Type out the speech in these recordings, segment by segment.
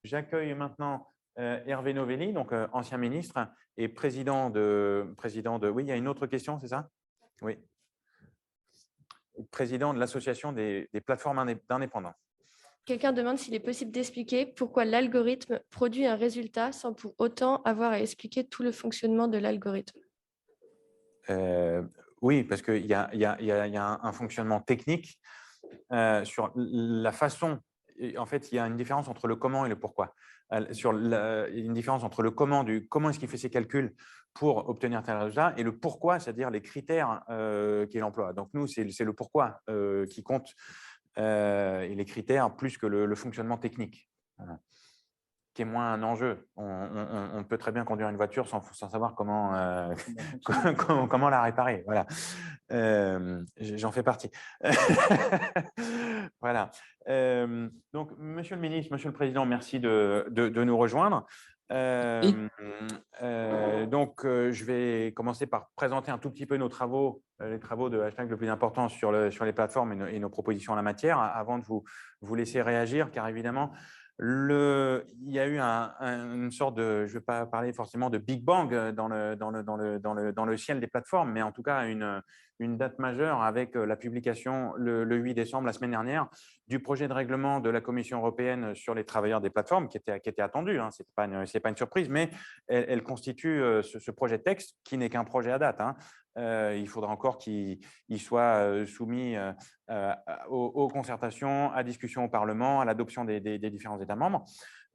J'accueille maintenant Hervé Novelli, donc ancien ministre et président de… Oui, il y a une autre question, c'est ça? Oui. Président de l'association des plateformes d'indépendants. Quelqu'un demande s'il est possible d'expliquer pourquoi l'algorithme produit un résultat sans pour autant avoir à expliquer tout le fonctionnement de l'algorithme. Oui, parce qu'il y a un fonctionnement technique sur la façon. En fait, il y a une différence entre le comment et le pourquoi. Il y a une différence entre le comment, comment est-ce qu'il fait ses calculs pour obtenir tel résultat, et le pourquoi, c'est-à-dire les critères qu'il emploie. Donc nous, c'est le pourquoi qui compte, et les critères plus que le fonctionnement technique. Voilà. Qui est moins un enjeu. On peut très bien conduire une voiture sans savoir comment la réparer. Voilà. J'en fais partie. Voilà. Donc, Monsieur le ministre, Monsieur le Président, merci de nous rejoindre. Je vais commencer par présenter un tout petit peu nos travaux, les travaux de Hashtag le plus important sur les plateformes et nos propositions en la matière, avant de vous laisser réagir, car évidemment, il y a eu une sorte de, je ne vais pas parler forcément de Big Bang dans le ciel des plateformes, mais en tout cas une date majeure avec la publication le 8 décembre, la semaine dernière, du projet de règlement de la Commission européenne sur les travailleurs des plateformes, qui était attendu, hein, ce n'est pas une surprise, mais elle constitue ce projet de texte, qui n'est qu'un projet à date. Hein. Il faudra encore qu'il soit soumis aux concertations, à discussion au Parlement, à l'adoption des différents États membres,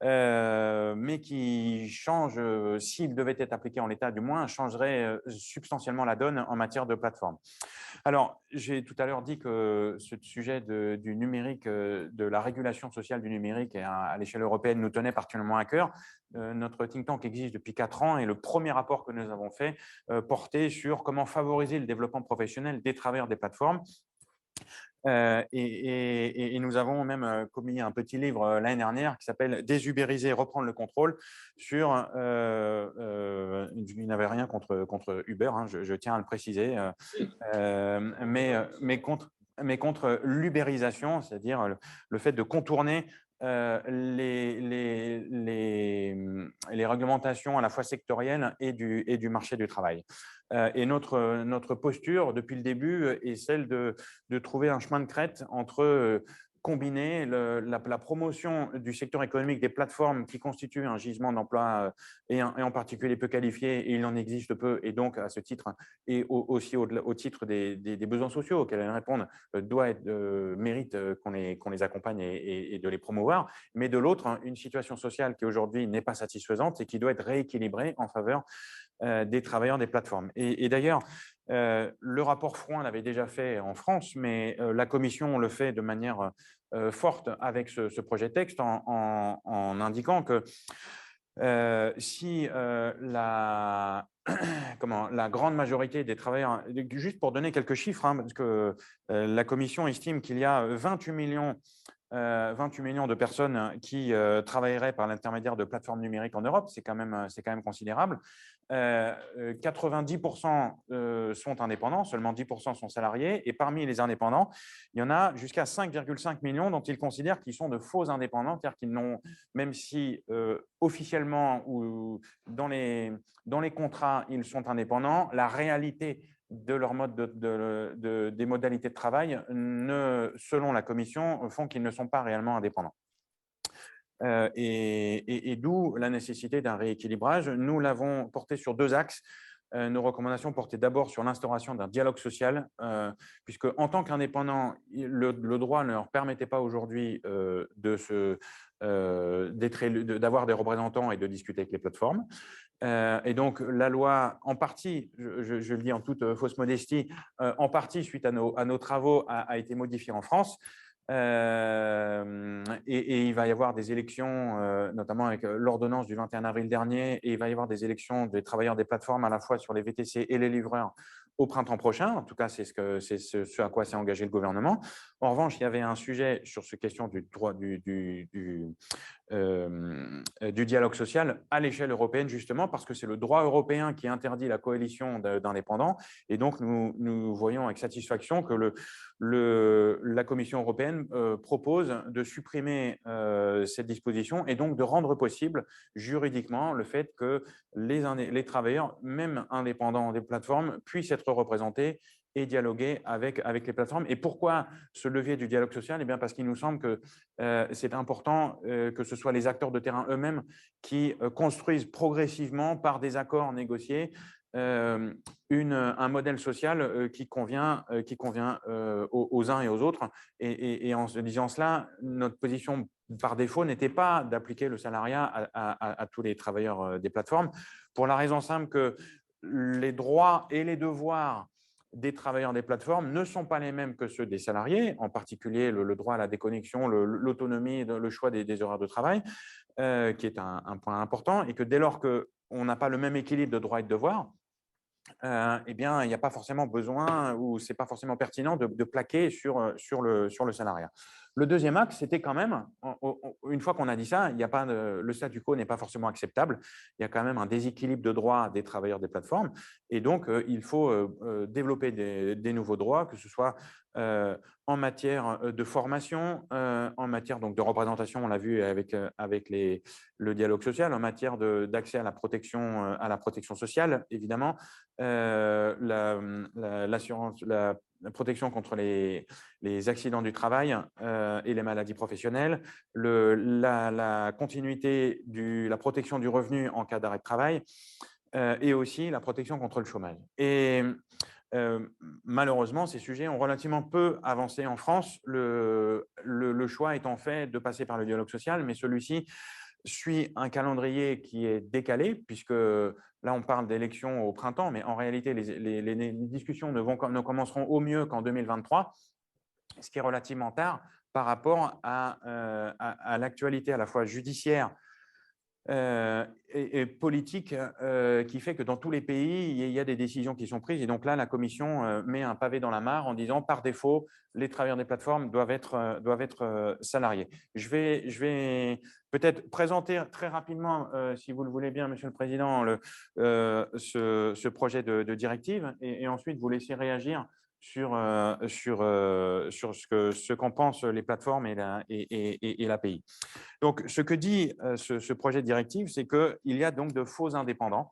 mais qui change, s'il devait être appliqué en l'état du moins, changerait substantiellement la donne en matière de plateforme. Alors, j'ai tout à l'heure dit que ce sujet du numérique, de la régulation sociale du numérique à l'échelle européenne nous tenait particulièrement à cœur. Notre think tank existe depuis 4 ans et le premier rapport que nous avons fait portait sur comment favoriser le développement professionnel des travailleurs des plateformes. Et nous avons même commis un petit livre l'année dernière qui s'appelle « Désubériser, reprendre le contrôle » sur… il n'avait rien contre Uber, hein, je tiens à le préciser, mais contre l'ubérisation, c'est-à-dire le fait de contourner les réglementations à la fois sectorielles et du marché du travail. Et notre posture depuis le début est celle de trouver un chemin de crête entre combiner la promotion du secteur économique des plateformes qui constituent un gisement d'emploi et en particulier peu qualifiés, et il en existe peu, et donc à ce titre, et aussi au titre des besoins sociaux auxquels elles répondent, mérite qu'on les accompagne et de les promouvoir, mais de l'autre, une situation sociale qui aujourd'hui n'est pas satisfaisante et qui doit être rééquilibrée en faveur des travailleurs des plateformes. Et d'ailleurs, le rapport Frouin l'avait déjà fait en France, mais la Commission le fait de manière forte avec ce projet de texte en indiquant que si la grande majorité des travailleurs, juste pour donner quelques chiffres, hein, parce que la Commission estime qu'il y a 28 millions de personnes qui travailleraient par l'intermédiaire de plateformes numériques en Europe, c'est quand même considérable. 90% sont indépendants, seulement 10% sont salariés, et parmi les indépendants, il y en a jusqu'à 5,5 millions dont ils considèrent qu'ils sont de faux indépendants, c'est-à-dire qu'ils n'ont, même si officiellement ou dans les contrats, ils sont indépendants, la réalité de leur mode des modalités de travail, selon la Commission, font qu'ils ne sont pas réellement indépendants. Et d'où la nécessité d'un rééquilibrage. Nous l'avons porté sur 2 axes. Nos recommandations portaient d'abord sur l'instauration d'un dialogue social, puisque en tant qu'indépendants, le droit ne leur permettait pas aujourd'hui d'avoir des représentants et de discuter avec les plateformes. Et donc, la loi, en partie, je le dis en toute fausse modestie, en partie suite à nos travaux, a été modifiée en France. Et il va y avoir des élections, notamment avec l'ordonnance du 21 avril dernier, et il va y avoir des élections des travailleurs des plateformes à la fois sur les VTC et les livreurs au printemps prochain. En tout cas, c'est ce à quoi s'est engagé le gouvernement. En revanche, il y avait un sujet sur cette question du droit du dialogue social à l'échelle européenne, justement, parce que c'est le droit européen qui interdit la coalition d'indépendants. Et donc, nous voyons avec satisfaction que la Commission européenne propose de supprimer cette disposition et donc de rendre possible juridiquement le fait que les travailleurs, même indépendants des plateformes, puissent être représentés et dialoguer avec les plateformes. Et pourquoi ce levier du dialogue social? Eh bien, parce qu'il nous semble que c'est important que ce soit les acteurs de terrain eux-mêmes qui construisent progressivement, par des accords négociés, un modèle social qui convient aux uns et aux autres. Et en se disant cela, notre position par défaut n'était pas d'appliquer le salariat à tous les travailleurs des plateformes, pour la raison simple que les droits et les devoirs des travailleurs des plateformes ne sont pas les mêmes que ceux des salariés, en particulier le droit à la déconnexion, l'autonomie, le choix des horaires de travail, qui est un point important, et que dès lors qu'on n'a pas le même équilibre de droits et de devoirs, eh bien, il n'y a pas forcément besoin, ou ce n'est pas forcément pertinent de plaquer sur le salariat. Le deuxième axe, c'était quand même, une fois qu'on a dit ça, le statu quo n'est pas forcément acceptable. Il y a quand même un déséquilibre de droits des travailleurs des plateformes. Et donc, il faut développer des nouveaux droits, que ce soit en matière de formation, en matière donc, de représentation, on l'a vu avec le dialogue social, en matière d'accès à la protection sociale, évidemment, l'assurance, la protection contre les accidents du travail et les maladies professionnelles, la continuité la protection du revenu en cas d'arrêt de travail, et aussi la protection contre le chômage. Et malheureusement, ces sujets ont relativement peu avancé en France, le choix étant fait de passer par le dialogue social, mais celui-ci suit un calendrier qui est décalé, puisque là, on parle d'élections au printemps, mais en réalité, les discussions ne commenceront au mieux qu'en 2023, ce qui est relativement tard par rapport à l'actualité à la fois judiciaire et politique, qui fait que dans tous les pays, il y a des décisions qui sont prises. Et donc là, la Commission met un pavé dans la mare en disant, par défaut, les travailleurs des plateformes doivent être salariés. Je vais peut-être présenter très rapidement, si vous le voulez bien, Monsieur le Président, ce projet de directive, et ensuite vous laisser réagir sur ce qu'en pensent les plateformes et l'API. Donc, ce que dit ce projet de directive, c'est qu'il y a donc de faux indépendants,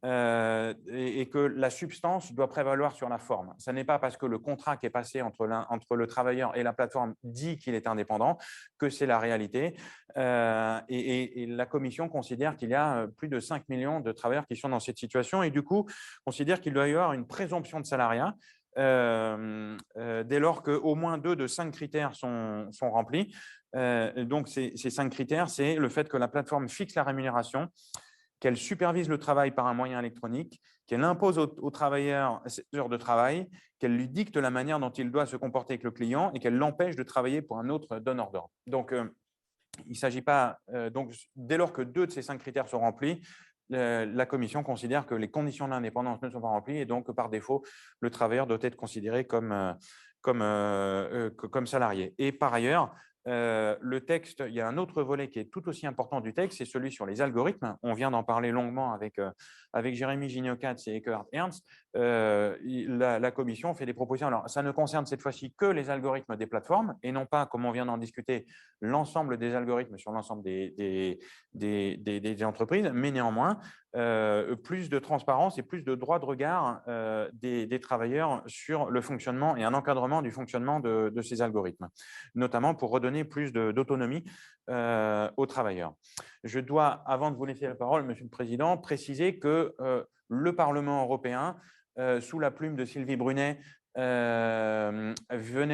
et que la substance doit prévaloir sur la forme. Ce n'est pas parce que le contrat qui est passé entre le travailleur et la plateforme dit qu'il est indépendant que c'est la réalité. Et la Commission considère qu'il y a plus de 5 millions de travailleurs qui sont dans cette situation, et du coup, considère qu'il doit y avoir une présomption de salariat dès lors qu'au moins 2 de 5 critères sont remplis. Donc, ces 5 critères, c'est le fait que la plateforme fixe la rémunération, qu'elle supervise le travail par un moyen électronique, qu'elle impose au travailleur ses heures de travail, qu'elle lui dicte la manière dont il doit se comporter avec le client et qu'elle l'empêche de travailler pour un autre donneur d'ordre. Donc, il ne s'agit pas… donc, dès lors que 2 de ces 5 critères sont remplis, la Commission considère que les conditions d'indépendance ne sont pas remplies, et donc, par défaut, le travailleur doit être considéré comme salarié. Et par ailleurs, le texte, il y a un autre volet qui est tout aussi important du texte, c'est celui sur les algorithmes. On vient d'en parler longuement avec Jérémy Gignaud-Katz et Eckhard Ernst. La Commission fait des propositions. Alors, ça ne concerne cette fois-ci que les algorithmes des plateformes, et non pas, comme on vient d'en discuter, l'ensemble des algorithmes sur l'ensemble des entreprises, mais néanmoins, plus de transparence et plus de droit de regard des travailleurs sur le fonctionnement et un encadrement du fonctionnement de ces algorithmes, notamment pour redonner plus d'autonomie aux travailleurs. Je dois, avant de vous laisser la parole, Monsieur le Président, préciser que le Parlement européen, sous la plume de Sylvie Brunet, vient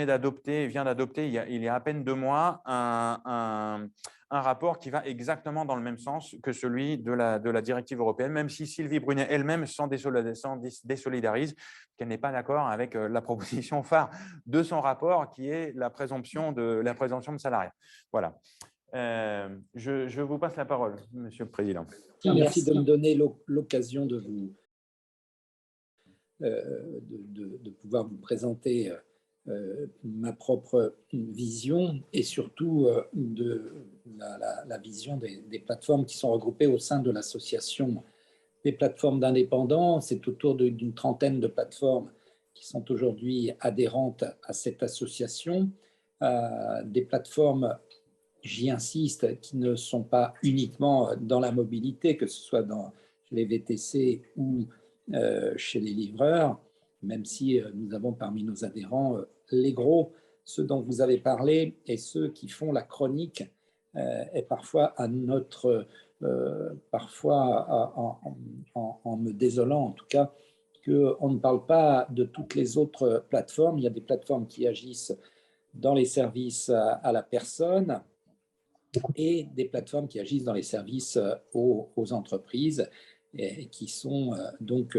d'adopter il y a à peine 2 mois un rapport qui va exactement dans le même sens que celui de la directive européenne, même si Sylvie Brunet elle-même s'en désolidarise, qu'elle n'est pas d'accord avec la proposition phare de son rapport, qui est la présomption de salariat. Voilà. Je vous passe la parole, Monsieur le Président. Merci de me donner l'occasion de pouvoir vous présenter ma propre vision et surtout de la vision des plateformes qui sont regroupées au sein de l'association des plateformes d'indépendants. C'est autour d'une trentaine de plateformes qui sont aujourd'hui adhérentes à cette association. Des plateformes, j'y insiste, qui ne sont pas uniquement dans la mobilité, que ce soit dans les VTC ou chez les livreurs, même si nous avons parmi nos adhérents les gros, ceux dont vous avez parlé et ceux qui font la chronique, et parfois à notre, parfois en me désolant en tout cas, qu'on ne parle pas de toutes les autres plateformes. Il y a des plateformes qui agissent dans les services à la personne et des plateformes qui agissent dans les services aux entreprises et qui sont donc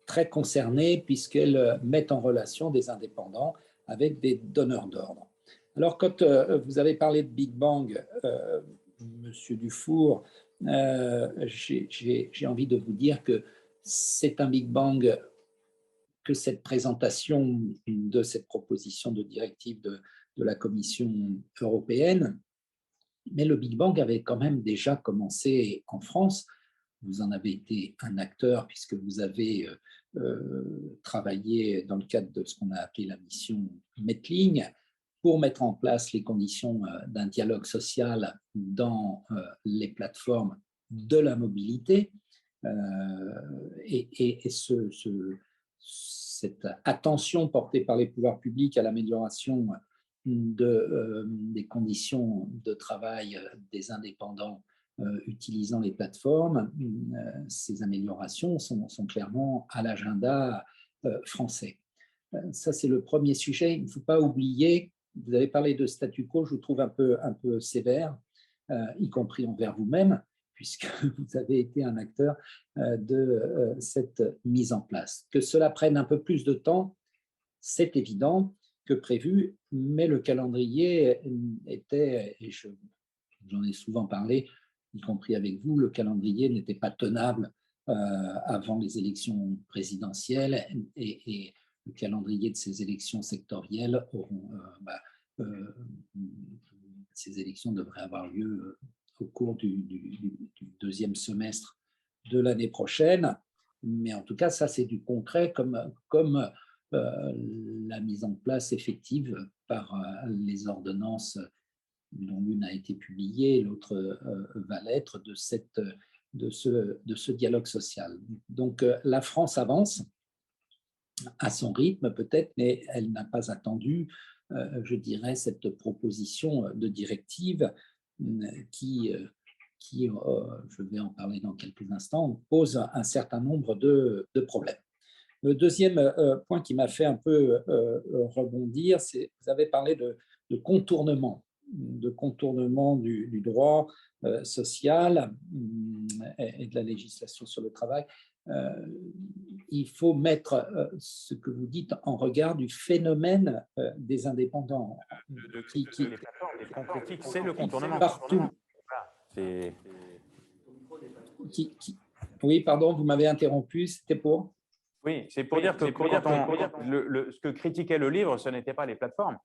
très concernées puisqu'elles mettent en relation des indépendants avec des donneurs d'ordre. Alors, quand vous avez parlé de Big Bang, Monsieur Dufour, j'ai envie de vous dire que c'est un Big Bang que cette présentation de cette proposition de directive de la Commission européenne. Mais le Big Bang avait quand même déjà commencé en France. Vous en avez été un acteur puisque vous avez travaillé dans le cadre de ce qu'on a appelé la mission Metling pour mettre en place les conditions d'un dialogue social dans les plateformes de la mobilité. Et cette attention portée par les pouvoirs publics à l'amélioration des conditions de travail des indépendants utilisant les plateformes, ces améliorations sont clairement à l'agenda français. Ça, c'est le premier sujet. Il ne faut pas oublier, vous avez parlé de statu quo, je vous trouve un peu sévère, y compris envers vous-même, puisque vous avez été un acteur de cette mise en place. Que cela prenne un peu plus de temps, c'est évident que prévu, mais le calendrier était, et j'en ai souvent parlé, y compris avec vous, le calendrier n'était pas tenable avant les élections présidentielles et le calendrier de ces élections sectorielles ces élections devraient avoir lieu au cours du deuxième semestre de l'année prochaine. Mais en tout cas, ça, c'est du concret comme la mise en place effective par les ordonnances dont l'une a été publiée, l'autre va l'être, de ce dialogue social. Donc, la France avance à son rythme peut-être, mais elle n'a pas attendu, je dirais, cette proposition de directive qui je vais en parler dans quelques instants, pose un certain nombre de problèmes. Le deuxième point qui m'a fait un peu rebondir, c'est vous avez parlé de contournement du droit social et de la législation sur le travail. Il faut mettre ce que vous dites en regard du phénomène des indépendants. Les plateformes, les concrétiques, c'est le contournement. Partout. Oui, pardon, vous m'avez interrompu, c'était pour… Oui, c'est pour dire que ce que critiquait le livre, ce n'était pas les plateformes,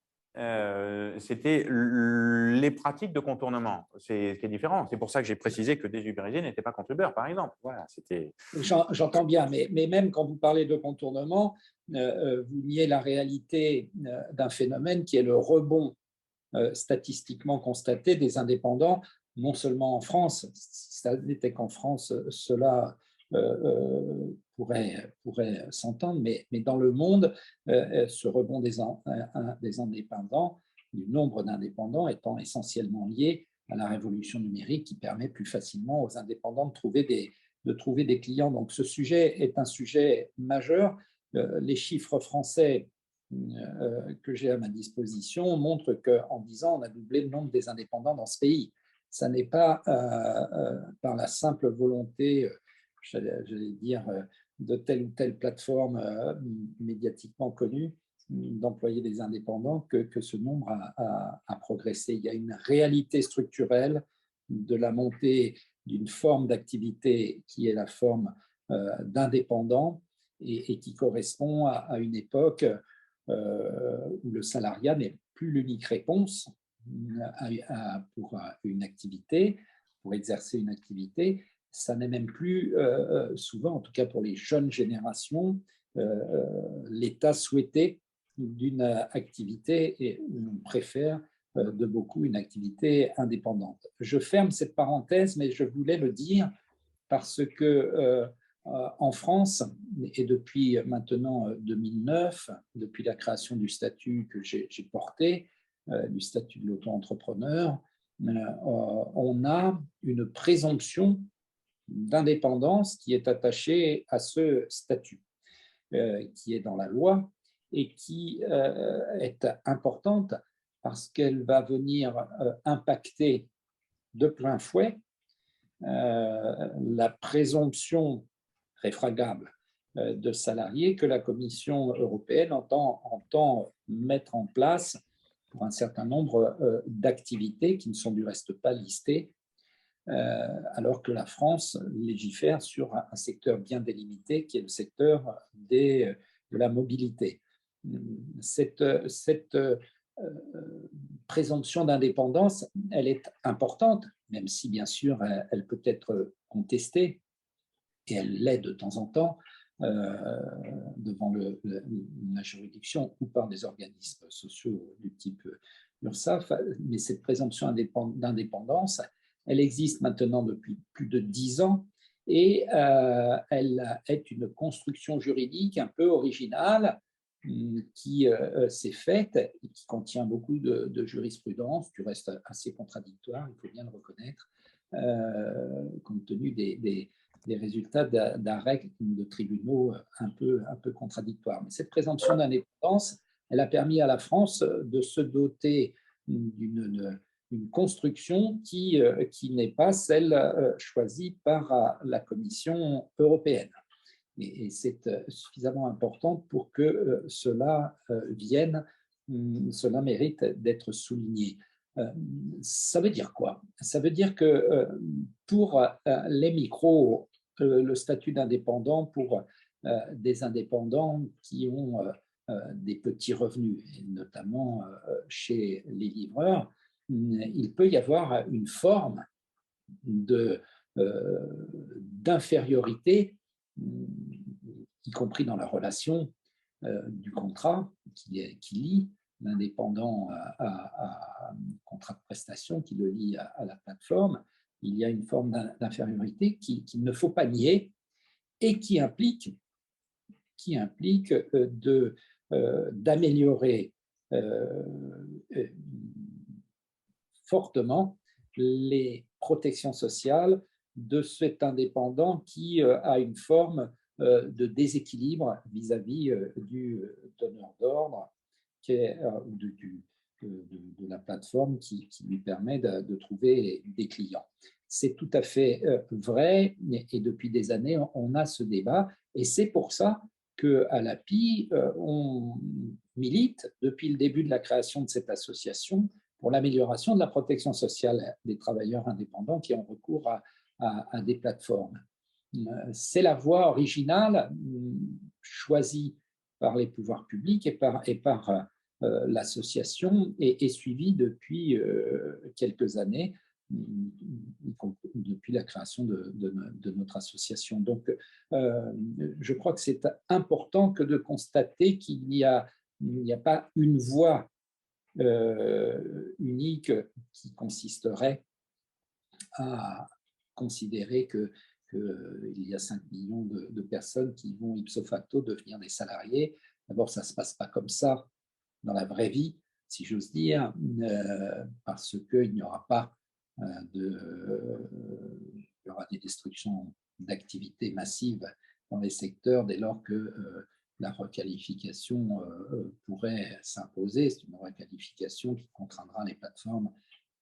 c'était les pratiques de contournement. C'est ce qui est différent. C'est pour ça que j'ai précisé que Désubériser n'était pas contre Uber, par exemple. Voilà, c'était… J'entends bien, mais même quand vous parlez de contournement, vous niez la réalité d'un phénomène qui est le rebond statistiquement constaté des indépendants, non seulement en France, ça n'était qu'en France, cela pourrait s'entendre, mais dans le monde, ce rebond des indépendants, du nombre d'indépendants étant essentiellement lié à la révolution numérique qui permet plus facilement aux indépendants de trouver des clients. Donc ce sujet est un sujet majeur. Les chiffres français que j'ai à ma disposition montrent qu'en 10 ans, on a doublé le nombre des indépendants dans ce pays. Ça n'est pas par la simple volonté, j'allais dire, de telle ou telle plateforme médiatiquement connue d'employer des indépendants que ce nombre a progressé. Il y a une réalité structurelle de la montée d'une forme d'activité qui est la forme d'indépendant et qui correspond à une époque où le salariat n'est plus l'unique réponse pour une activité, pour exercer une activité. Ça n'est même plus souvent, en tout cas pour les jeunes générations, l'état souhaité d'une activité et on préfère de beaucoup une activité indépendante. Je ferme cette parenthèse, mais je voulais le dire parce que en France, et depuis maintenant 2009, depuis la création du statut que j'ai porté, du statut de l'auto-entrepreneur, on a une présomption d'indépendance qui est attachée à ce statut, qui est dans la loi et qui est importante parce qu'elle va venir impacter de plein fouet la présomption réfragable de salariés que la Commission européenne entend mettre en place pour un certain nombre d'activités qui ne sont du reste pas listées, alors que la France légifère sur un secteur bien délimité qui est le secteur de la mobilité. Cette présomption d'indépendance, elle est importante, même si bien sûr elle peut être contestée, et elle l'est de temps en temps devant la juridiction ou par des organismes sociaux du type URSSAF, mais cette présomption d'indépendance, elle existe maintenant depuis plus de 10 ans et elle est une construction juridique un peu originale qui s'est faite et qui contient beaucoup de jurisprudence, du reste assez contradictoire, il faut bien le reconnaître, compte tenu des résultats d'arrêts de tribunaux un peu contradictoires. Mais cette présomption d'indépendance, elle a permis à la France de se doter d'une construction qui n'est pas celle choisie par la Commission européenne. Et c'est suffisamment important pour que cela mérite d'être souligné. Ça veut dire quoi? Ça veut dire que pour les micros, le statut d'indépendant pour des indépendants qui ont des petits revenus, et notamment chez les livreurs, il peut y avoir une forme d'infériorité, y compris dans la relation du contrat qui lie l'indépendant à un contrat de prestation, qui le lie à la plateforme. Il y a une forme d'infériorité qu'il ne faut pas nier et qui implique d'améliorer fortement les protections sociales de cet indépendant qui a une forme de déséquilibre vis-à-vis du donneur d'ordre ou de la plateforme qui lui permet de trouver des clients. C'est tout à fait vrai et depuis des années, on a ce débat et c'est pour ça qu'à l'API, on milite depuis le début de la création de cette association pour l'amélioration de la protection sociale des travailleurs indépendants qui ont recours à des plateformes. C'est la voie originale choisie par les pouvoirs publics et par l'association et suivie depuis quelques années, depuis la création de notre association. Donc, je crois que c'est important que de constater qu'il n'y a pas une voie unique qui consisterait à considérer qu'il y a 5 millions de personnes qui vont ipso facto devenir des salariés. D'abord, ça ne se passe pas comme ça dans la vraie vie, si j'ose dire, parce qu'il n'y aura pas il y aura des destructions d'activités massives dans les secteurs dès lors que la requalification pourrait s'imposer. C'est une requalification qui contraindra les plateformes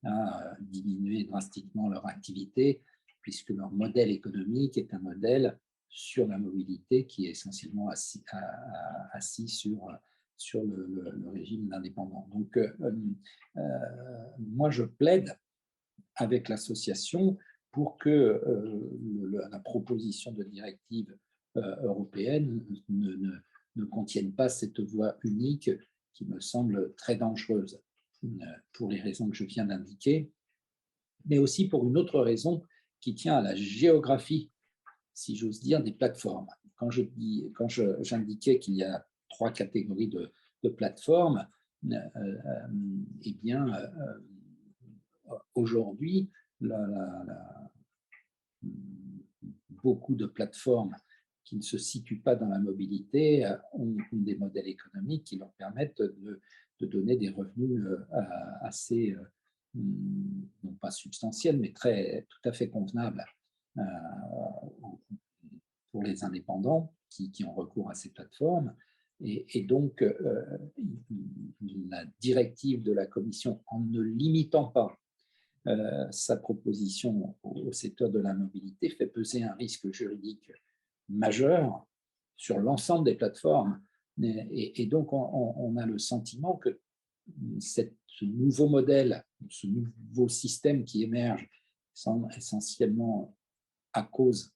à diminuer drastiquement leur activité, puisque leur modèle économique est un modèle sur la mobilité qui est essentiellement assis sur le régime d'indépendant. Donc, moi, je plaide avec l'association pour que la proposition de directive européenne ne contiennent pas cette voie unique qui me semble très dangereuse pour les raisons que je viens d'indiquer, mais aussi pour une autre raison qui tient à la géographie, si j'ose dire, des plateformes. Quand j'indiquais qu'il y a 3 catégories de plateformes, eh bien, aujourd'hui, beaucoup de plateformes qui ne se situent pas dans la mobilité ont des modèles économiques qui leur permettent de donner des revenus assez, non pas substantiels, mais tout à fait convenables pour les indépendants qui ont recours à ces plateformes. Et donc, la directive de la Commission, en ne limitant pas sa proposition au secteur de la mobilité, fait peser un risque juridique majeur sur l'ensemble des plateformes. Et donc, on a le sentiment que ce nouveau modèle, ce nouveau système qui émerge essentiellement à cause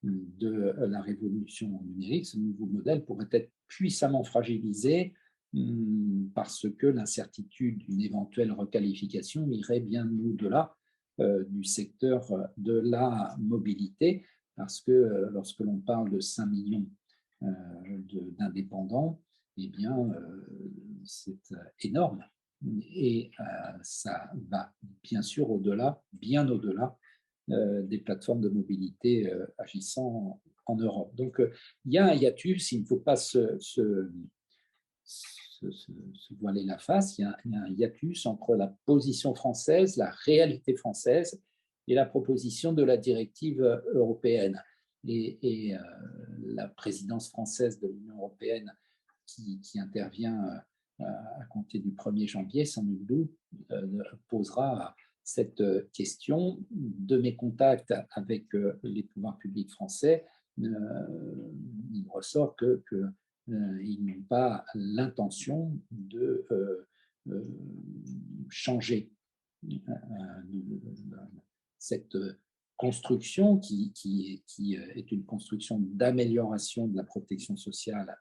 de la révolution numérique, ce nouveau modèle pourrait être puissamment fragilisé parce que l'incertitude d'une éventuelle requalification irait bien au-delà du secteur de la mobilité, parce que lorsque l'on parle de 5 millions d'indépendants, eh bien, c'est énorme. Et ça va bien sûr au-delà, bien au-delà des plateformes de mobilité agissant en Europe. Donc, il y a un hiatus, il ne faut pas se voiler la face, il y a un hiatus entre la position française, la réalité française et la proposition de la directive européenne. Et la présidence française de l'Union européenne qui intervient à compter du 1er janvier, sans nul doute, posera cette question. De mes contacts avec les pouvoirs publics français, il ressort qu'ils n'ont pas l'intention de changer cette construction qui est une construction d'amélioration de la protection sociale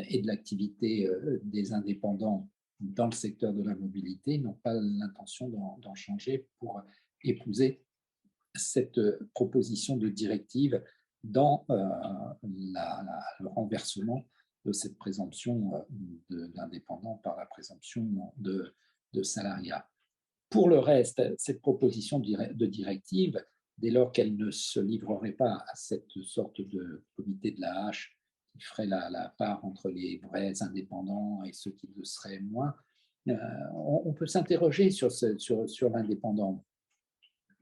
et de l'activité des indépendants dans le secteur de la mobilité, n'ont pas l'intention d'en changer pour épouser cette proposition de directive dans le renversement de cette présomption d'indépendant par la présomption de salariat. Pour le reste, cette proposition de directive, dès lors qu'elle ne se livrerait pas à cette sorte de comité de la hache qui ferait la part entre les vrais indépendants et ceux qui le seraient moins, on peut s'interroger sur l'indépendant.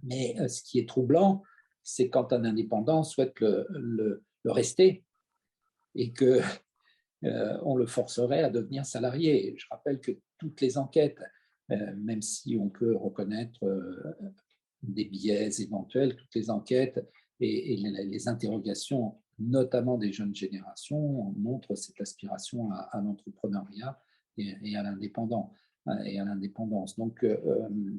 Mais ce qui est troublant, c'est quand un indépendant souhaite le rester et qu'on le forcerait à devenir salarié. Je rappelle que toutes les enquêtes, même si on peut reconnaître des biais éventuels, toutes les enquêtes et les interrogations, notamment des jeunes générations, montrent cette aspiration à l'entrepreneuriat et à l'indépendance. Donc,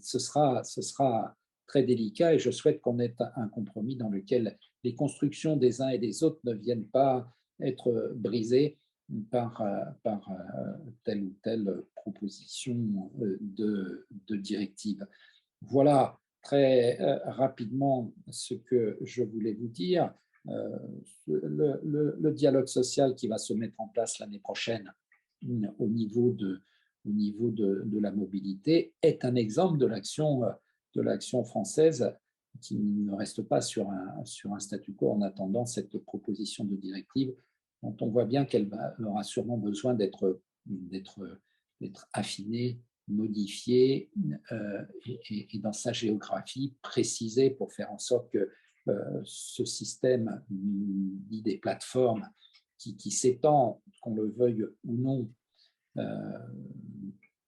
ce sera très délicat et je souhaite qu'on ait un compromis dans lequel les constructions des uns et des autres ne viennent pas être brisées par telle ou telle proposition de directive. Voilà très rapidement ce que je voulais vous dire. Le dialogue social qui va se mettre en place l'année prochaine au niveau de la mobilité est un exemple de l'action française qui ne reste pas sur un statu quo en attendant cette proposition de directive dont on voit bien qu'elle aura sûrement besoin d'être affinée, modifiée et dans sa géographie précisée pour faire en sorte que ce système dit des plateformes qui s'étend, qu'on le veuille ou non,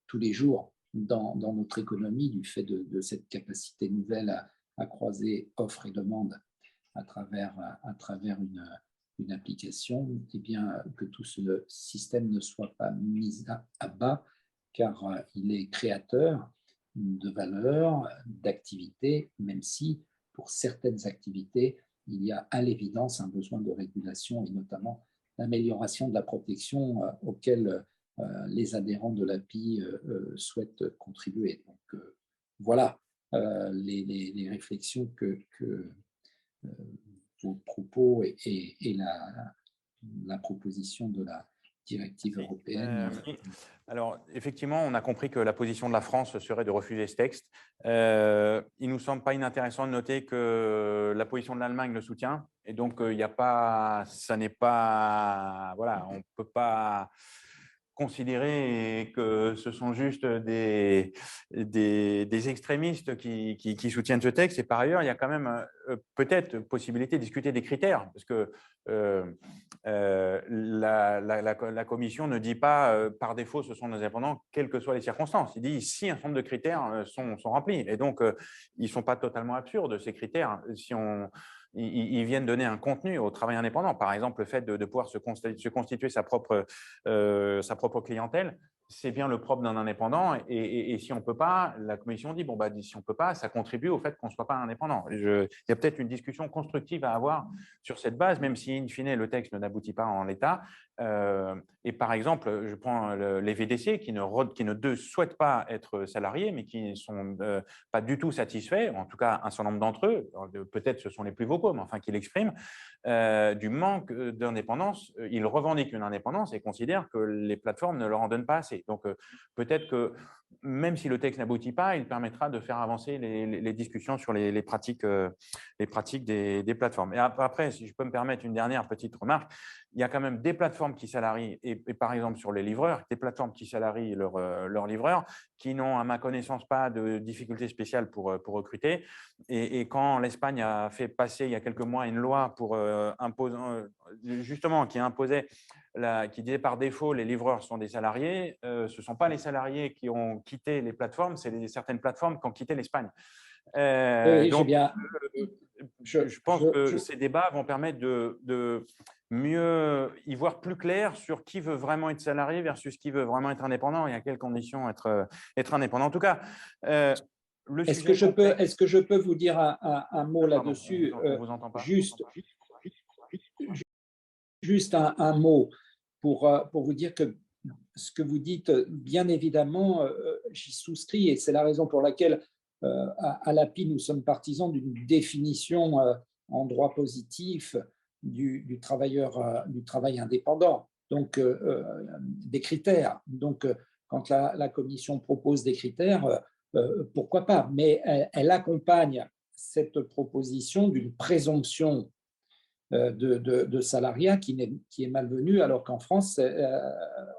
tous les jours dans notre économie du fait de cette capacité nouvelle à croiser offre et demande à travers une application, et bien que tout ce système ne soit pas mis à bas, car il est créateur de valeurs, d'activités, même si pour certaines activités, il y a à l'évidence un besoin de régulation et notamment l'amélioration de la protection auquel les adhérents de l'API souhaitent contribuer. Donc, voilà les réflexions que vos propos et la proposition de la directive européenne. Alors, effectivement, on a compris que la position de la France serait de refuser ce texte. Il nous semble pas inintéressant de noter que la position de l'Allemagne le soutient. Et donc, il n'y a pas, ça n'est pas, voilà, on ne peut pas considérer que ce sont juste des extrémistes qui soutiennent ce texte. Et par ailleurs, il y a quand même peut-être possibilité de discuter des critères, parce que la Commission ne dit pas par défaut ce sont nos indépendants, quelles que soient les circonstances. Il dit si un certain nombre de critères sont remplis. Et donc, ils ne sont pas totalement absurdes, ces critères. Si ils viennent donner un contenu au travail indépendant. Par exemple, le fait de pouvoir se constituer sa propre clientèle, c'est bien le propre d'un indépendant. Et si on ne peut pas, la Commission dit, bon, si on ne peut pas, ça contribue au fait qu'on ne soit pas indépendant. Il y a peut-être une discussion constructive à avoir sur cette base, même si, in fine, le texte n'aboutit pas en l'état. Et par exemple, je prends les VDC qui ne souhaitent pas être salariés, mais qui ne sont pas du tout satisfaits, en tout cas un certain nombre d'entre eux, peut-être ce sont les plus vocaux, mais enfin qui l'expriment, du manque d'indépendance. Ils revendiquent une indépendance et considèrent que les plateformes ne leur en donnent pas assez. Donc peut-être que même si le texte n'aboutit pas, il permettra de faire avancer les discussions sur les pratiques des plateformes. Et après, si je peux me permettre une dernière petite remarque, il y a quand même des plateformes qui salarient, et par exemple sur les livreurs, des plateformes qui salarient leurs livreurs, qui n'ont, à ma connaissance, pas de difficultés spéciales pour recruter. Et quand l'Espagne a fait passer il y a quelques mois une loi pour justement qui imposait, qui disait par défaut les livreurs sont des salariés, ce ne sont pas les salariés qui ont quitté les plateformes, c'est certaines plateformes qui ont quitté l'Espagne. Oui, donc, bien. je pense que ces débats vont permettre de mieux y voir plus clair sur qui veut vraiment être salarié versus qui veut vraiment être indépendant et à quelles conditions être indépendant. En tout cas, est-ce que je peux vous dire un mot là-dessus? On vous entend pas. Juste un mot pour vous dire que ce que vous dites, bien évidemment, j'y souscris et c'est la raison pour laquelle à l'API, nous sommes partisans d'une définition en droit positif du travail indépendant, donc des critères. Donc, quand la Commission propose des critères, pourquoi pas, mais elle accompagne cette proposition d'une présomption de salariat qui est malvenue, alors qu'en France,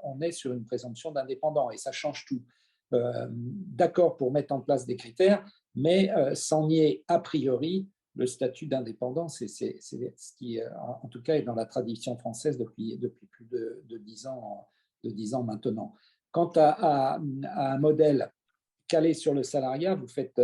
on est sur une présomption d'indépendant et ça change tout. D'accord pour mettre en place des critères, mais sans nier a priori le statut d'indépendant. C'est ce qui, en tout cas, est dans la tradition française depuis plus de 10 ans maintenant. Quant à un modèle calé sur le salariat, vous faites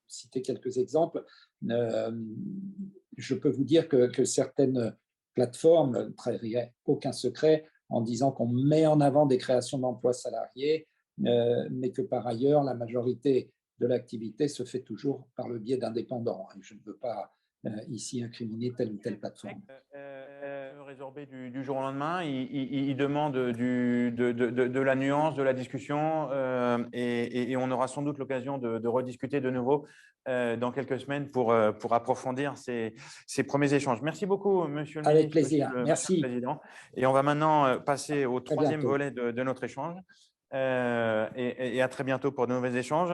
citer quelques exemples. Je peux vous dire que certaines plateformes ne trahiraient aucun secret en disant qu'on met en avant des créations d'emplois salariés, mais que par ailleurs, la majorité de l'activité se fait toujours par le biais d'indépendants. Je ne veux pas ici incriminer telle ou telle plateforme. Résorber du jour au lendemain, il demande de la nuance, de la discussion, et on aura sans doute l'occasion de rediscuter de nouveau dans quelques semaines pour approfondir ces premiers échanges. Merci beaucoup, Monsieur le Ministre. Avec plaisir. Merci. Monsieur le Président. Et on va maintenant passer au troisième volet de notre échange. Et à très bientôt pour de nouveaux échanges.